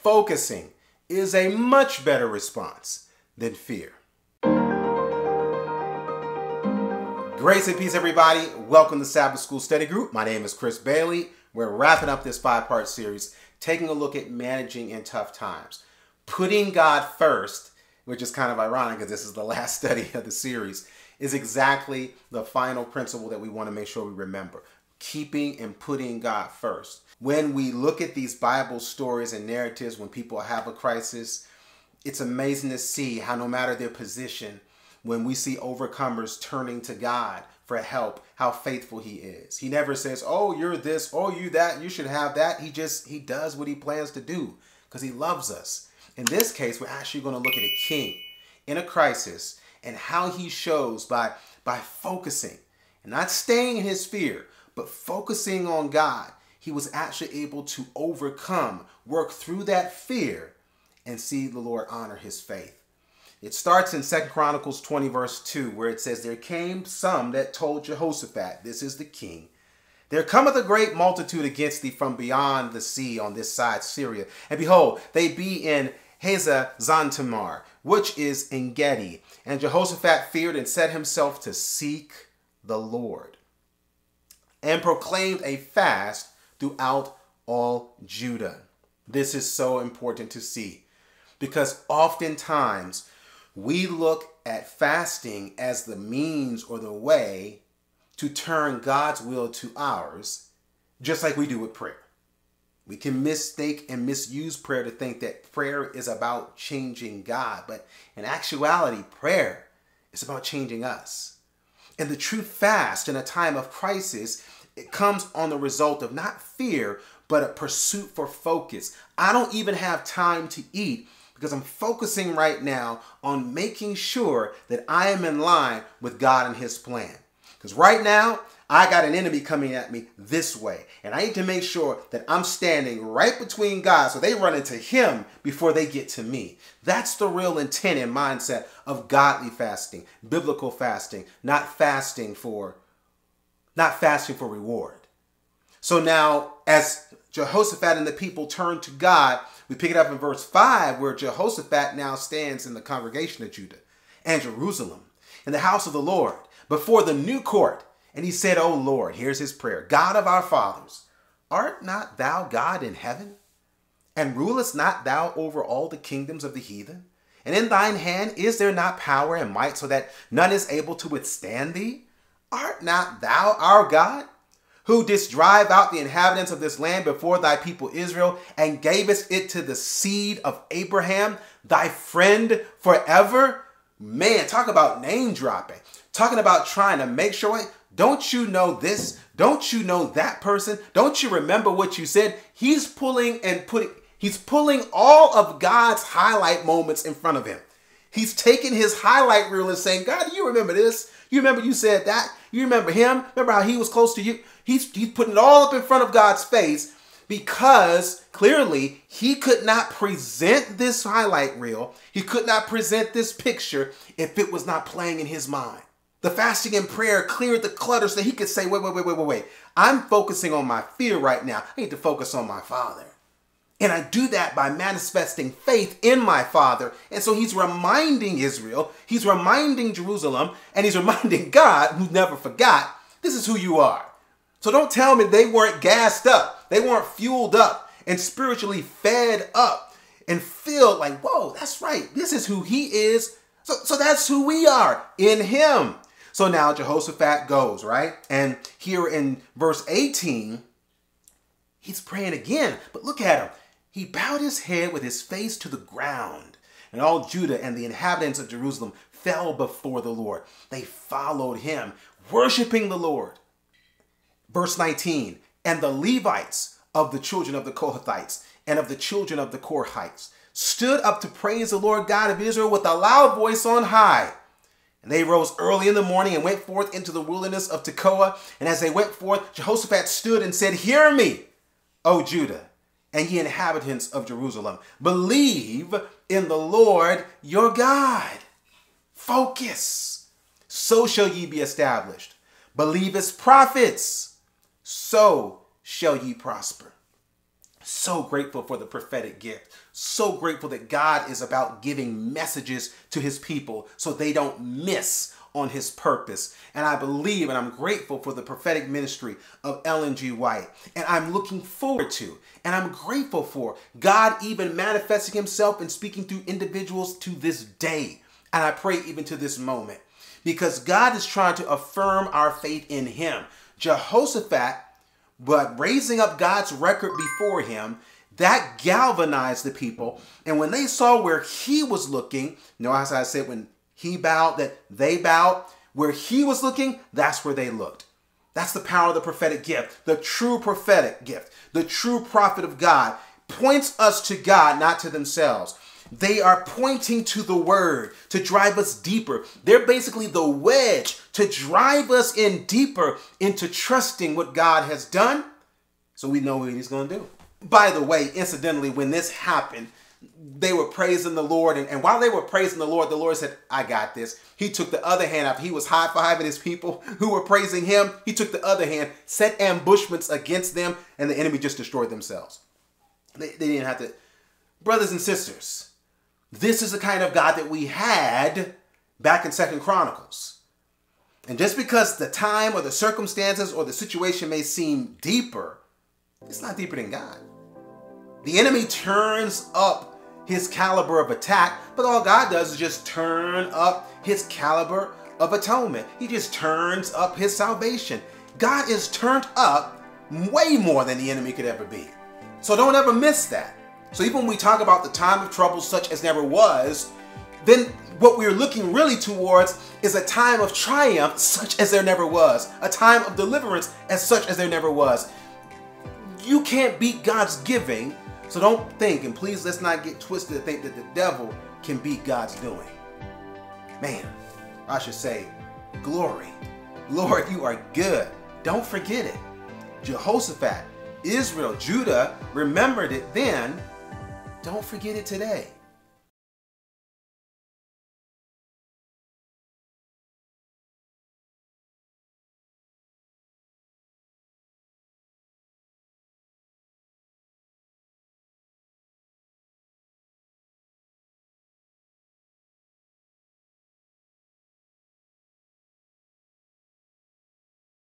focusing is a much better response than fear. Grace and peace, everybody. Welcome to Sabbath School Study Group. My name is Chris Bailey. We're wrapping up this 5-part series, taking a look at managing in tough times. Putting God first, which is kind of ironic because this is the last study of the series, is exactly the final principle that we want to make sure we remember. Keeping and putting God first. When we look at these Bible stories and narratives, when people have a crisis, it's amazing to see how no matter their position, when we see overcomers turning to God for help, how faithful he is. He never says, oh, you're this, oh, you that, you should have that. He does what he plans to do because he loves us. In this case, we're actually going to look at a king in a crisis and how he shows by focusing and not staying in his fear, but focusing on God. He was actually able to overcome, work through that fear, and see the Lord honor his faith. It starts in 2 Chronicles 20 verse 2, where it says, there came some that told Jehoshaphat, this is the king, there cometh a great multitude against thee from beyond the sea on this side Syria. And behold, they be in Hazazontamar, which is En Gedi. And Jehoshaphat feared and set himself to seek the Lord, and proclaimed a fast throughout all Judah. This is so important to see, because oftentimes we look at fasting as the means or the way to turn God's will to ours, just like we do with prayer. We can mistake and misuse prayer to think that prayer is about changing God, but in actuality, prayer is about changing us. And the true fast in a time of crisis, it comes on the result of not fear, but a pursuit for focus. I don't even have time to eat because I'm focusing right now on making sure that I am in line with God and his plan. Because right now, I got an enemy coming at me this way. And I need to make sure that I'm standing right between God so they run into him before they get to me. That's the real intent and mindset of godly fasting, biblical fasting, not fasting for reward. So now, as Jehoshaphat and the people turn to God, we pick it up in verse 5, where Jehoshaphat now stands in the congregation of Judah and Jerusalem, in the house of the Lord, before the new court. And he said, O Lord, here's his prayer, God of our fathers, art not thou God in heaven? And rulest not thou over all the kingdoms of the heathen? And in thine hand is there not power and might, so that none is able to withstand thee? Art not thou our God, who didst drive out the inhabitants of this land before thy people Israel, and gavest it to the seed of Abraham, thy friend forever? Man, talk about name dropping. Talking about trying to make sure, don't you know this? Don't you know that person? Don't you remember what you said? He's pulling all of God's highlight moments in front of him. He's taking his highlight reel and saying, God, do you remember this? You remember you said that? You remember him? Remember how he was close to you? He's putting it all up in front of God's face, because clearly he could not present this highlight reel. He could not present this picture if it was not playing in his mind. The fasting and prayer cleared the clutter so he could say, wait. I'm focusing on my fear right now. I need to focus on my Father. And I do that by manifesting faith in my Father. And so he's reminding Israel, he's reminding Jerusalem, and he's reminding God, who never forgot, this is who you are. So don't tell me they weren't gassed up. They weren't fueled up and spiritually fed up and filled like, whoa, that's right. This is who he is. So that's who we are in him. So now Jehoshaphat goes, right? And here in verse 18, he's praying again. But look at him. He bowed his head with his face to the ground. And all Judah and the inhabitants of Jerusalem fell before the Lord. They followed him, worshiping the Lord. Verse 19, and the Levites of the children of the Kohathites and of the children of the Korhites stood up to praise the Lord God of Israel with a loud voice on high. And they rose early in the morning and went forth into the wilderness of Tekoa. And as they went forth, Jehoshaphat stood and said, hear me, O Judah, and ye inhabitants of Jerusalem. Believe in the Lord your God. Focus. So shall ye be established. Believe his prophets. So shall ye prosper. So grateful for the prophetic gift. So grateful that God is about giving messages to his people so they don't miss on his purpose. And I believe and I'm grateful for the prophetic ministry of Ellen G. White. And I'm looking forward to and I'm grateful for God even manifesting himself and speaking through individuals to this day. And I pray even to this moment, because God is trying to affirm our faith in him. Jehoshaphat, but raising up God's record before him, that galvanized the people. And when they saw where he was looking, you know, as I said, when he bowed, that they bowed, where he was looking, that's where they looked. That's the power of the prophetic gift. The true prophetic gift, the true prophet of God points us to God, not to themselves. They are pointing to the word to drive us deeper. They're basically the wedge to drive us in deeper into trusting what God has done so we know what he's going to do. By the way, incidentally, when this happened, they were praising the Lord. And while they were praising the Lord said, I got this. He took the other hand out. He was high-fiving his people who were praising him. He took the other hand, set ambushments against them, and the enemy just destroyed themselves. They didn't have to. Brothers and sisters, this is the kind of God that we had back in 2 Chronicles. And just because the time or the circumstances or the situation may seem deeper, it's not deeper than God. The enemy turns up his caliber of attack, but all God does is just turn up his caliber of atonement. He just turns up his salvation. God is turned up way more than the enemy could ever be. So don't ever miss that. So even when we talk about the time of trouble such as never was, then what we're looking really towards is a time of triumph such as there never was. A time of deliverance as such as there never was. You can't beat God's giving, so don't think, and please let's not get twisted to think that the devil can beat God's doing. Man, I should say, glory. Lord, you are good. Don't forget it. Jehoshaphat, Israel, Judah remembered it then. Don't forget it today.